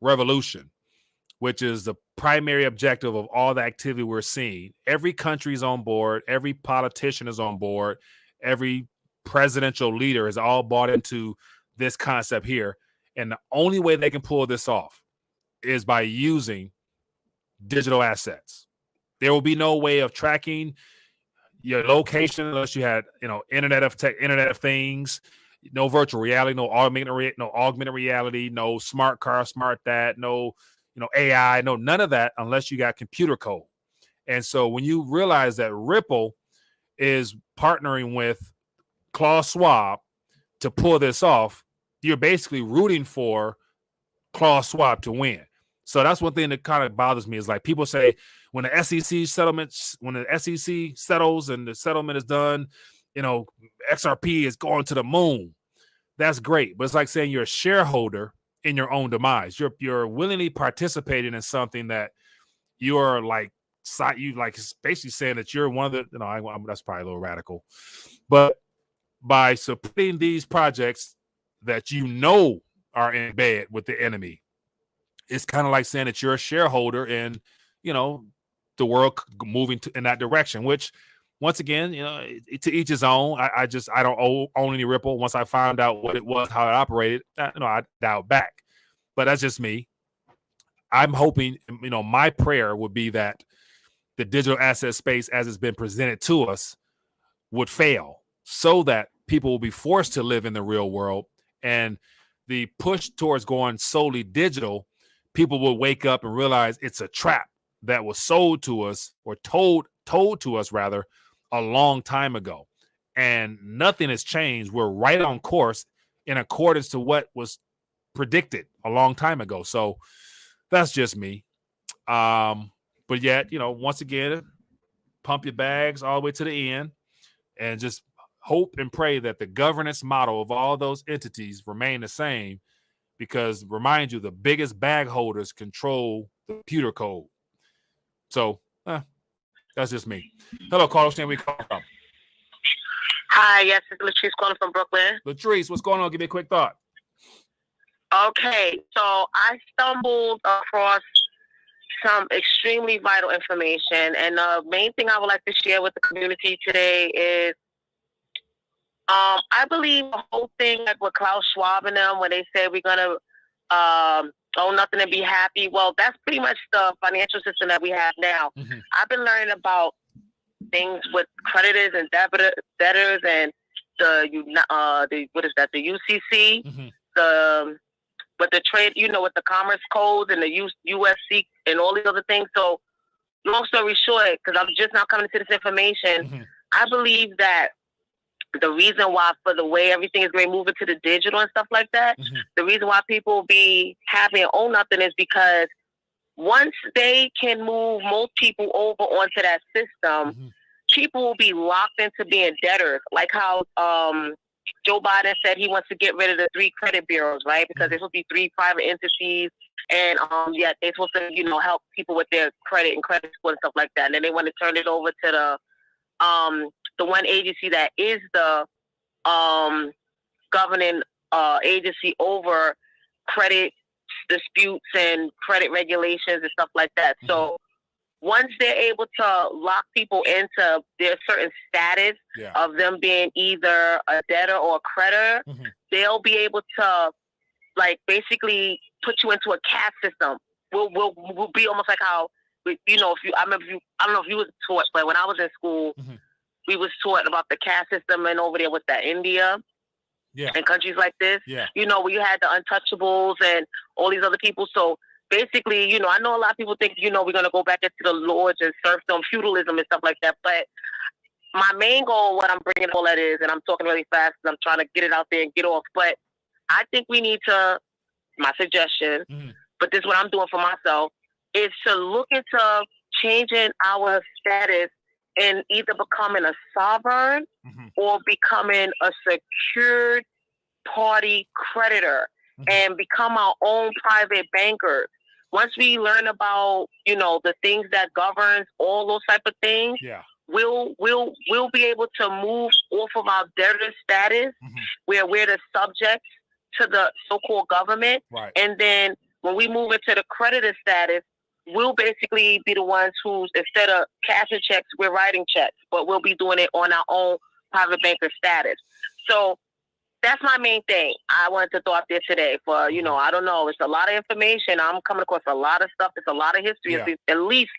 revolution, which is the primary objective of all the activity we're seeing. Every country's on board. Every politician is on board. Every presidential leader is all bought into this concept here. And the only way they can pull this off is by using digital assets. There will be no way of tracking your location unless you had, Internet of Things, no virtual reality, no augmented reality, no smart car, smart that, no, AI, no, none of that unless you got computer code. And so when you realize that Ripple is partnering with Klaus Schwab to pull this off, you're basically rooting for Klaus Schwab to win. So that's one thing that kind of bothers me is like people say when the SEC settles and the settlement is done, XRP is going to the moon. That's great. But it's like saying you're a shareholder in your own demise. You're willingly participating in something that you're like basically saying that you're one of the, that's probably a little radical. But by supporting these projects that are in bed with the enemy, it's kind of like saying that you're a shareholder in, the world moving in that direction, which once again, to each his own. I don't own any Ripple. Once I found out what it was, how it operated, I dialed back. But that's just me. I'm hoping, my prayer would be that the digital asset space as it's been presented to us would fail so that people will be forced to live in the real world, and the push towards going solely digital, people will wake up and realize it's a trap that was sold to us, or told to us rather, a long time ago. And nothing has changed. We're right on course in accordance to what was predicted a long time ago. So that's just me. But yet, once again, pump your bags all the way to the end and just hope and pray that the governance model of all those entities remain the same, because remind you, the biggest bag holders control the computer code. So that's just me. Hello, Carlos. Where we come from? Hi, yes, it's Latrice calling from Brooklyn. Latrice, what's going on? Give me a quick thought. Okay, so I stumbled across some extremely vital information, and the main thing I would like to share with the community today is I believe the whole thing, like with Klaus Schwab and them, when they say we're going to own nothing and be happy, well, that's pretty much the financial system that we have now. Mm-hmm. I've been learning about things with creditors and debtors and the UCC, mm-hmm. With the trade, with the commerce codes and the USC and all these other things. So long story short, because I'm just now coming to this information, mm-hmm. I believe that the reason why, for the way everything is going to move into the digital and stuff like that, mm-hmm. the reason why people be happy and own nothing is because once they can move most people over onto that system, mm-hmm. people will be locked into being debtors. Like how Joe Biden said he wants to get rid of the 3 credit bureaus, right? Because mm-hmm. there's supposed to be 3 private entities, and they're supposed to, help people with their credit and credit score and stuff like that. And then they want to turn it over to the one agency that is the governing agency over credit disputes and credit regulations and stuff like that. Mm-hmm. So once they're able to lock people into their certain status of them being either a debtor or a creditor, they'll be able to like basically put you into a caste system. We'll be almost like how, you know, I don't know if you was taught, but when I was in school, we was taught about the caste system, and over there was that India and countries like this, you know, where you had the untouchables and all these other people. So basically, you know, I know a lot of people think, you know, we're going to go back into the lords and serfdom, feudalism and stuff like that. But my main goal, what I'm bringing all that is, and I'm talking really fast because I'm trying to get it out there and get off, but I think we need to, my suggestion, but this is what I'm doing for myself, is to look into changing our status and either becoming a sovereign or becoming a secured party creditor and become our own private bankers. Once we learn about, you know, the things that governs all those type of things, we'll be able to move off of our debtor status where we're the subjects to the so-called government. And then when we move into the creditor status, we'll basically be the ones who's, instead of cashing checks, we're writing checks, but we'll be doing it on our own private banker status. So that's my main thing I wanted to throw out there today for, you know, I don't know. It's a lot of information. I'm coming across a lot of stuff. It's a lot of history. It's at least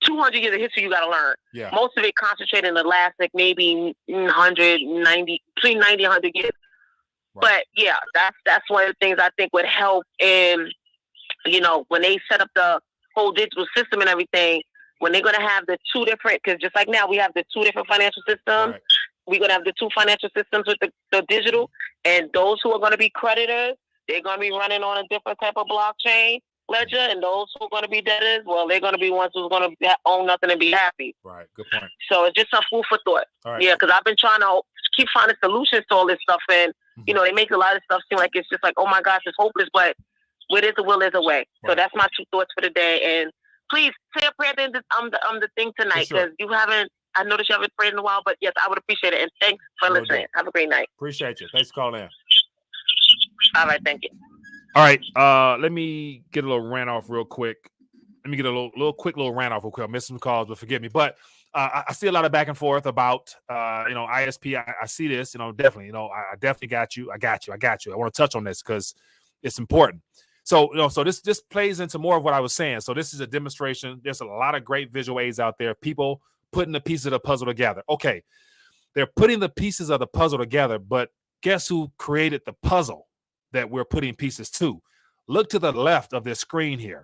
200 years of history you got to learn. Most of it concentrated in the last, like, maybe 190, between 90 and 100 years. But, yeah, that's one of the things I think would help in, you know, when they set up the whole digital system and everything, when they're going to have the two different, because just like now we have the two different financial systems, we're going to have the two financial systems with the digital, and those who are going to be creditors, they're going to be running on a different type of blockchain ledger, and those who are going to be debtors, well, they're going to be ones who's going to own nothing and be happy. Good point. So it's just some food for thought. Because I've been trying to keep finding solutions to all this stuff, and, you know, they make a lot of stuff seem like it's just like, oh my gosh, it's hopeless, but where there's a will, there's a way. So that's my two thoughts for the day. And please say a prayer on the thing tonight, because you haven't, I noticed you haven't prayed in a while, but yes, I would appreciate it. And thanks for listening. Have a great night. Appreciate you. Thanks for calling in. All right. Thank you. All right. Let me get a little rant off real quick. Let me get a little rant off real quick. I missed some calls, but forgive me. But I see a lot of back and forth about, you know, ISP. I see this, you know, definitely, you know, I definitely got you. I got you. I want to touch on this because it's important. So, you know, so this plays into more of what I was saying. So this is a demonstration. There's a lot of great visual aids out there. People putting the pieces of the puzzle together. Okay, they're putting the pieces of the puzzle together, but guess who created the puzzle that we're putting pieces to? Look to the left of this screen here.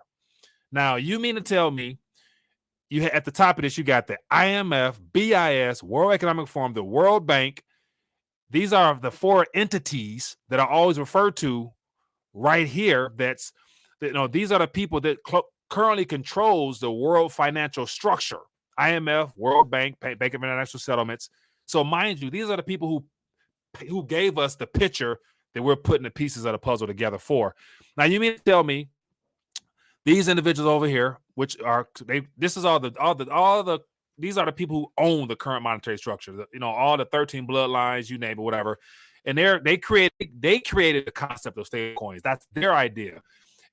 Now, you mean to tell me you at the top of this, you got the IMF, BIS, World Economic Forum, the World Bank. These are the four entities that are always referred to right here. You know, these are the people that currently controls the world financial structure. IMF, World Bank, Bank of International Settlements. So mind you, these are the people who gave us the picture that we're putting the pieces of the puzzle together for. Now, you mean to tell me these individuals over here, which are these are the people who own the current monetary structure. You know, all the 13 bloodlines, you name it, whatever. And they created the concept of stablecoins. That's their idea.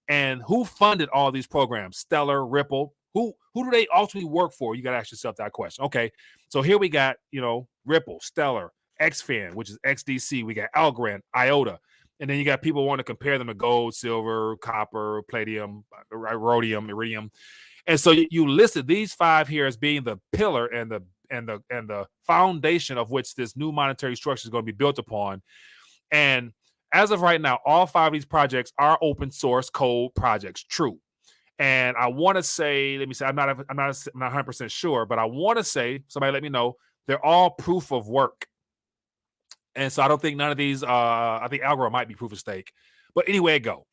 And who funded all these programs? Stellar, Ripple. Who do they ultimately work for? You got to ask yourself that question. Okay, so here we got, you know, Ripple, Stellar, XFin, which is XDC. We got Algorand, IOTA. And then you got people wanting to compare them to gold, silver, copper, palladium, rhodium, iridium. And so you listed these five here as being the pillar and the foundation of which this new monetary structure is going to be built upon. And as of right now, all five of these projects are open source code projects. True. And I want to say, I'm not 100% sure, but I want to say, somebody let me know, they're all proof of work. And so I don't think none of these, I think Algorand might be proof of stake. But anyway, go.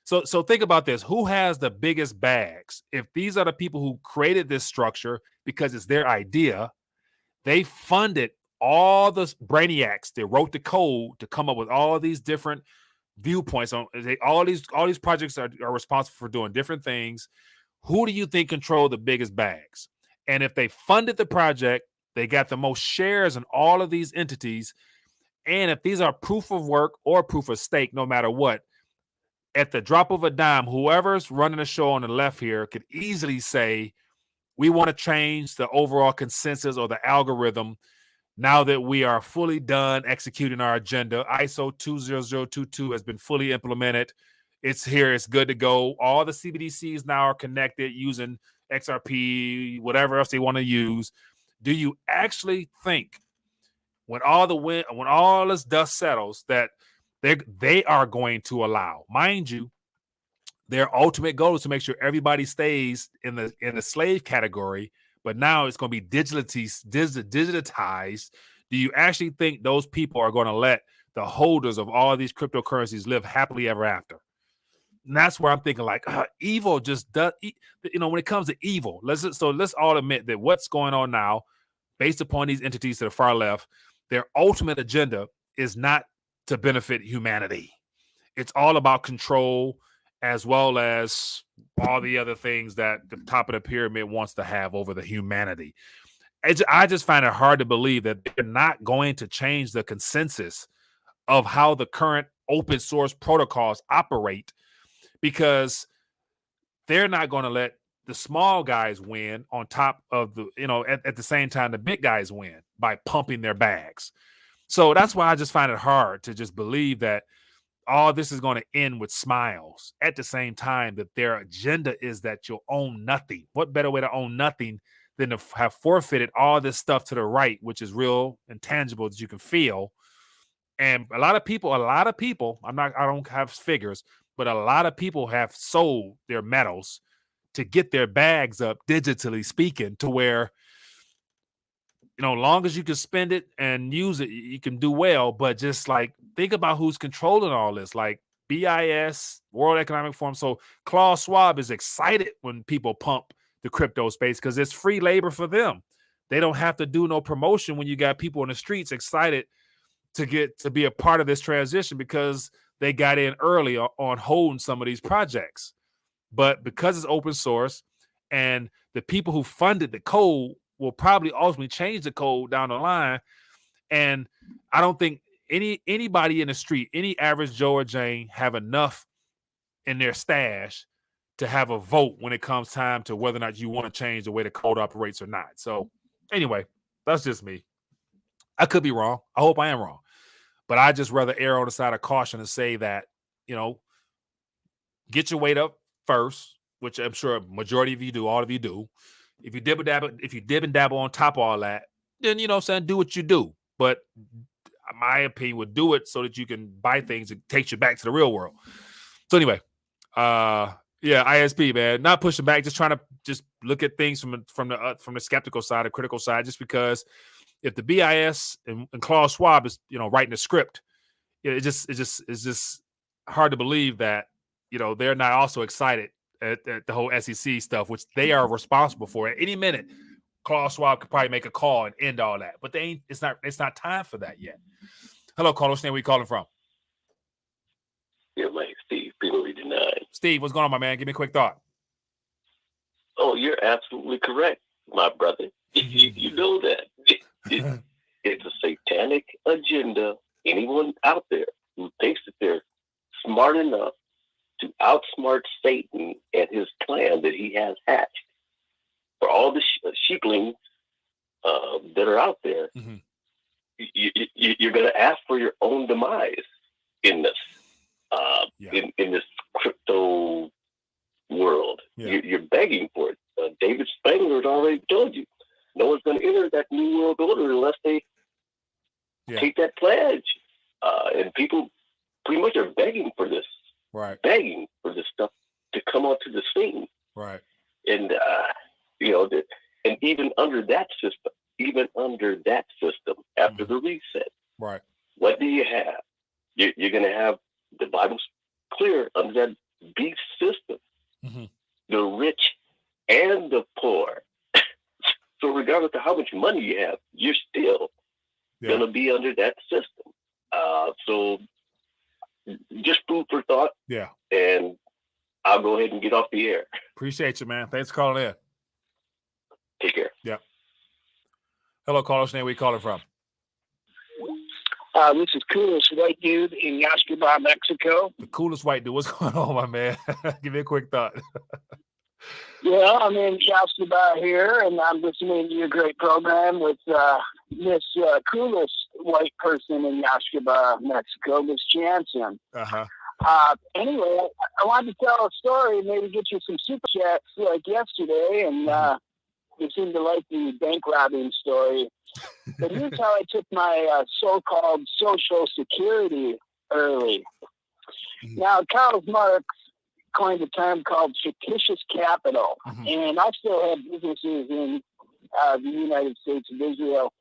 So think about this. Who has the biggest bags? If these are the people who created this structure because it's their idea, they funded all the brainiacs that wrote the code to come up with all these different viewpoints on all these projects are responsible for doing different things. Who do you think control the biggest bags? And if they funded the project, they got the most shares in all of these entities. And if these are proof of work or proof of stake, no matter what, at the drop of a dime, whoever's running the show on the left here could easily say, we want to change the overall consensus or the algorithm now that we are fully done executing our agenda. ISO 20022 has been fully implemented. It's here. It's good to go. All the CBDCs now are connected using XRP, whatever else they want to use. Do you actually think when all this dust settles that they are going to allow, mind you, their ultimate goal is to make sure everybody stays in the slave category, but now it's going to be digitized. Do you actually think those people are going to let the holders of all of these cryptocurrencies live happily ever after? And that's where I'm thinking, like, evil just does, when it comes to evil, let's all admit that what's going on now, based upon these entities to the far left, their ultimate agenda is not to benefit humanity. It's all about control, as well as all the other things that the top of the pyramid wants to have over the humanity. I just find it hard to believe that they're not going to change the consensus of how the current open source protocols operate, because they're not going to let the small guys win on top of the, at the same time, the big guys win by pumping their bags. So that's why I just find it hard to just believe that all this is going to end with smiles at the same time that their agenda is that you'll own nothing. What better way to own nothing than to have forfeited all this stuff to the right, which is real and tangible that you can feel. And a lot of people, I don't have figures, but a lot of people have sold their metals to get their bags up, digitally speaking, to where, long as you can spend it and use it, you can do well. But just like, think about who's controlling all this, like BIS, World Economic Forum. So Klaus Schwab is excited when people pump the crypto space because it's free labor for them. They don't have to do no promotion when you got people in the streets excited to be a part of this transition because they got in early on holding some of these projects. But because it's open source and the people who funded the code will probably ultimately change the code down the line. And I don't think anybody in the street, any average Joe or Jane, have enough in their stash to have a vote when it comes time to whether or not you want to change the way the code operates or not. So anyway, that's just me. I could be wrong. I hope I am wrong. But I just rather err on the side of caution and say that, get your weight up first, which I'm sure a majority of you do, all of you do. If you dib and dabble on top of all that, then, do what you do. But my opinion would do it so that you can buy things that takes you back to the real world. So anyway, ISP, man, not pushing back, just trying to just look at things from the skeptical side, the critical side, just because if the BIS and Klaus Schwab is, writing the script, it's just hard to believe that, they're not also excited at the whole SEC stuff, which they are responsible for. At any minute, Klaus Schwab could probably make a call and end all that, but it's not time for that yet. Hello, Carlos. Where you calling from? Yeah, Mike, Steve, Penalty Denied. Steve, what's going on, my man? Give me a quick thought. Oh, you're absolutely correct, my brother. You know that. It's a satanic agenda. Anyone out there who thinks that they're smart enough to outsmart Satan and his plan that he has hatched for all the sheeplings that are out there, you're going to ask for your own demise in this. In this crypto world, you're begging for it. David Spangler has already told you, no one's going to enter that new world order unless they take that pledge. And people pretty much are begging for this, begging for this stuff to come onto the scene. Right. And and even under that system, after the reset, what do you have? You're going to have, the Bible's clear, under that beast system, the rich and the poor. So regardless of how much money you have, you're still going to be under that system. So just food for thought. Yeah. And I'll go ahead and get off the air. Appreciate you, man. Thanks for calling in. Take care. Yeah. Hello, Carlos. Where you calling from? This is coolest white dude in Yashkaba, Mexico. The coolest white dude. What's going on, my man? Give me a quick thought. Yeah, I'm in Yashkaba here, and I'm listening to your great program with this coolest white person in Yashkaba, Mexico, Miss Jansen. Anyway, I wanted to tell a story, maybe get you some super chats like yesterday, and you seem to like the bank robbing story. But here's how I took my so-called Social Security early. Now, Karl Marx coined a term called fictitious capital, and I still have businesses in the United States of Israel.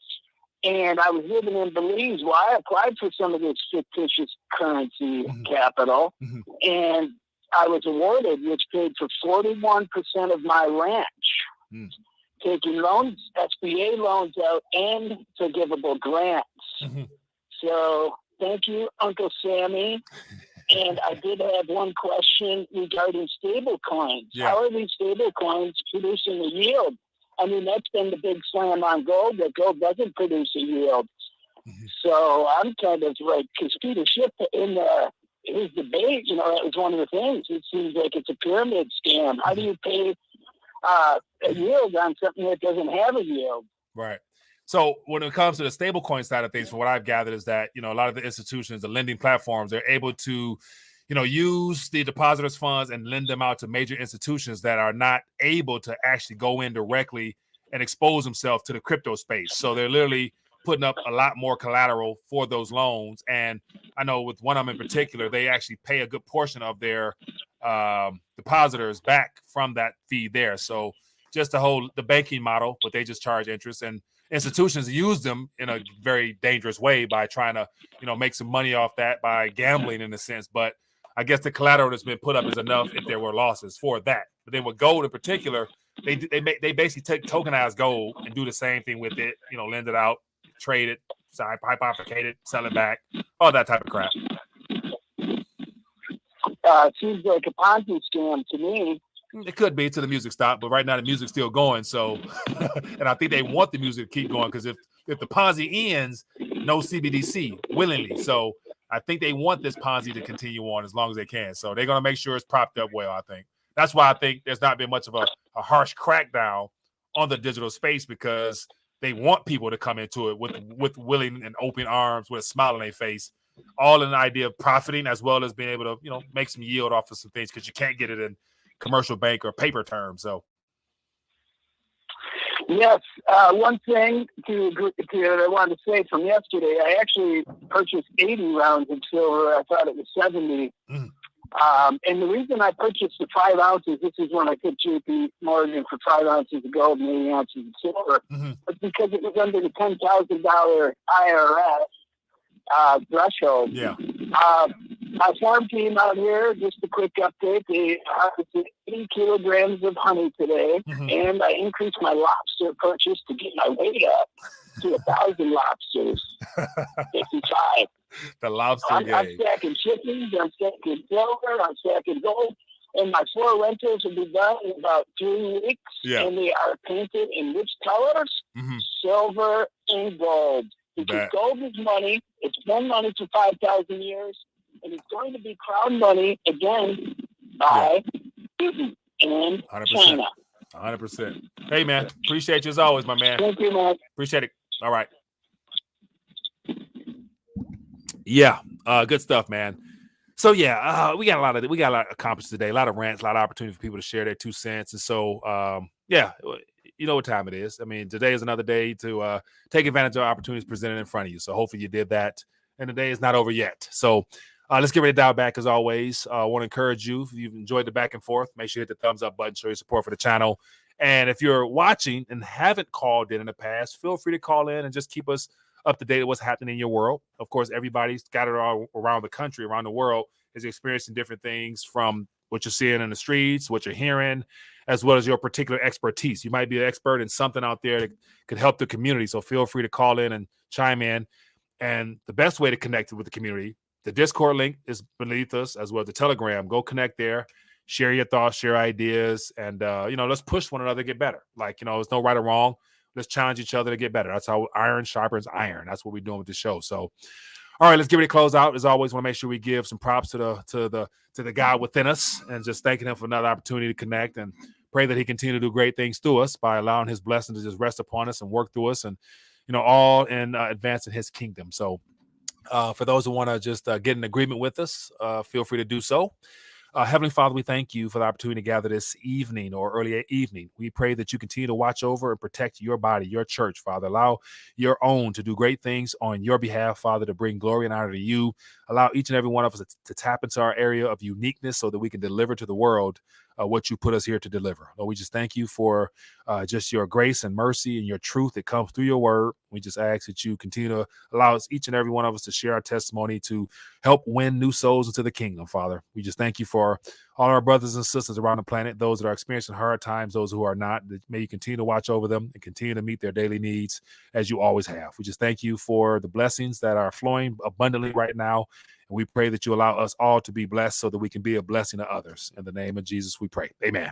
And I was living in Belize. Well, I applied for some of this fictitious currency capital, and I was awarded, which paid for 41% of my ranch, taking loans, SBA loans out, and forgivable grants. So thank you, Uncle Sammy. And I did have one question regarding stable coins. How are these stable coins producing a yield? I mean, that's been the big slam on gold, that gold doesn't produce a yield. So I'm kind of like, because Peter Schiff in his debate, you know, that was one of the things. It seems like it's a pyramid scam. How do you pay a yield on something that doesn't have a yield? Right. So when it comes to the stablecoin side of things, from what I've gathered is that, you know, a lot of the institutions, the lending platforms, they're able to, you know, use the depositors' funds and lend them out to major institutions that are not able to actually go in directly and expose themselves to the crypto space. So they're literally putting up a lot more collateral for those loans. And I know with one of them in particular, they actually pay a good portion of their depositors back from that fee there. So just the banking model, but they just charge interest, and institutions use them in a very dangerous way by trying to, you know, make some money off that by gambling in a sense. But I guess the collateral that's been put up is enough if there were losses for that. But then with gold in particular, they basically take tokenized gold and do the same thing with it, you know, lend it out, trade it, hypothecate it, sell it back, all that type of crap. It seems like a Ponzi scam to me. It could be to the music stop, but right now the music's still going. So, and I think they want the music to keep going, because if the Ponzi ends, no CBDC willingly. So I think they want this Ponzi to continue on as long as they can. So they're going to make sure it's propped up well, I think. That's why I think there's not been much of a harsh crackdown on the digital space, because they want people to come into it with willing and open arms, with a smile on their face, all in the idea of profiting as well as being able to, you know, make some yield off of some things, because you can't get it in commercial bank or paper terms. So yes, one thing that I wanted to say from yesterday, I actually purchased 80 rounds of silver. I thought it was 70. And the reason I purchased the 5 ounces, this is when I took JP Morgan for 5 ounces of gold and 80 ounces of silver, was because it was under the $10,000 IRS threshold. My farm team out here, just a quick update, they harvested 80 kilograms of honey today, and I increased my lobster purchase to get my weight up to 1,000 lobsters. 55. The lobster I'm stacking chickens, I'm stacking silver, I'm stacking gold, and my 4 rentals will be done in about 3 weeks, and they are painted in which colors? Silver and gold. Because gold is money. It's been money for 5,000 years, and it's going to be crown money again by Putin and 100%. China. 100%. Hey, man, appreciate you as always, my man. Thank you, man. Appreciate it. All right. Yeah, good stuff, man. So yeah, we got a lot accomplished today. A lot of rants, a lot of opportunity for people to share their 2 cents, and so yeah. You know what time it is. I mean, today is another day to take advantage of opportunities presented in front of you. So hopefully you did that, and the day is not over yet. So let's get ready to dial back as always. I want to encourage you, if you've enjoyed the back and forth, make sure you hit the thumbs up button, show your support for the channel. And if you're watching and haven't called in the past, feel free to call in and just keep us up to date with what's happening in your world. Of course, everybody's scattered all around the country, around the world, is experiencing different things, from what you're seeing in the streets, what you're hearing, as well as your particular expertise. You might be an expert in something out there that could help the community. So feel free to call in and chime in. And the best way to connect with the community, the Discord link is beneath us, as well as the Telegram. Go connect there, share your thoughts, share ideas, and let's push one another to get better. Like, there's no right or wrong. Let's challenge each other to get better. That's how iron sharpens iron. That's what we're doing with the show. So All right, let's get ready to close out. As always, want to make sure we give some props to the God within us, and just thanking him for another opportunity to connect, and pray that he continue to do great things through us by allowing his blessing to just rest upon us and work through us, and all in advancing his kingdom. So for those who want to just get in agreement with us, feel free to do so. Heavenly Father, we thank you for the opportunity to gather this evening or early evening. We pray that you continue to watch over and protect your body, your church, Father. Allow your own to do great things on your behalf, Father, to bring glory and honor to you. Allow each and every one of us to tap into our area of uniqueness so that we can deliver to the world what you put us here to deliver. Lord, we just thank you for just your grace and mercy and your truth that comes through your word. We just ask that you continue to allow us, each and every one of us, to share our testimony to help win new souls into the kingdom, Father. We just thank you for all our brothers and sisters around the planet, those that are experiencing hard times, those who are not. May you continue to watch over them and continue to meet their daily needs as you always have. We just thank you for the blessings that are flowing abundantly right now. And we pray that you allow us all to be blessed so that we can be a blessing to others. In the name of Jesus, we pray. Amen.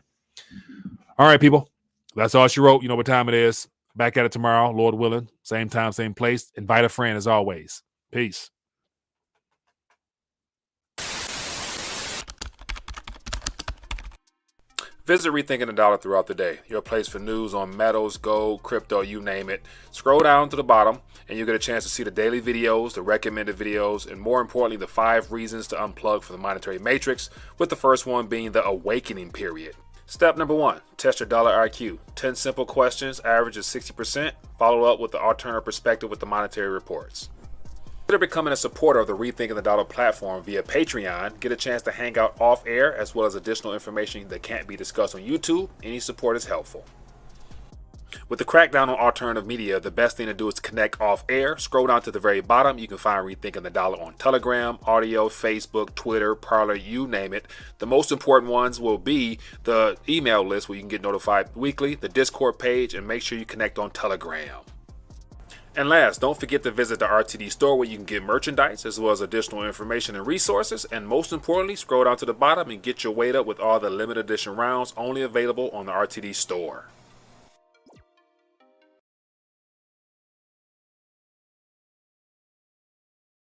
All right, people. That's all she wrote. You know what time it is. Back at it tomorrow, Lord willing. Same time, same place. Invite a friend as always. Peace. Visit Rethinking the Dollar throughout the day. Your place for news on metals, gold, crypto, you name it. Scroll down to the bottom and you get a chance to see the daily videos, the recommended videos, and more importantly, the 5 reasons to unplug from the monetary matrix, with the first one being the awakening period. Step number 1, test your dollar IQ. 10 simple questions, average is 60%. Follow up with the alternative perspective with the monetary reports. Consider becoming a supporter of the Rethinking the Dollar platform via Patreon. Get a chance to hang out off air as well as additional information that can't be discussed on YouTube. Any support is helpful. With the crackdown on alternative media, the best thing to do is to connect off air. Scroll down to the very bottom. You can find Rethinking the Dollar on Telegram, audio, Facebook, Twitter, Parler, you name it. The most important ones will be the email list where you can get notified weekly, the Discord page, and make sure you connect on Telegram. And last, don't forget to visit the RTD store where you can get merchandise as well as additional information and resources. And most importantly, scroll down to the bottom and get your weight up with all the limited edition rounds only available on the RTD store.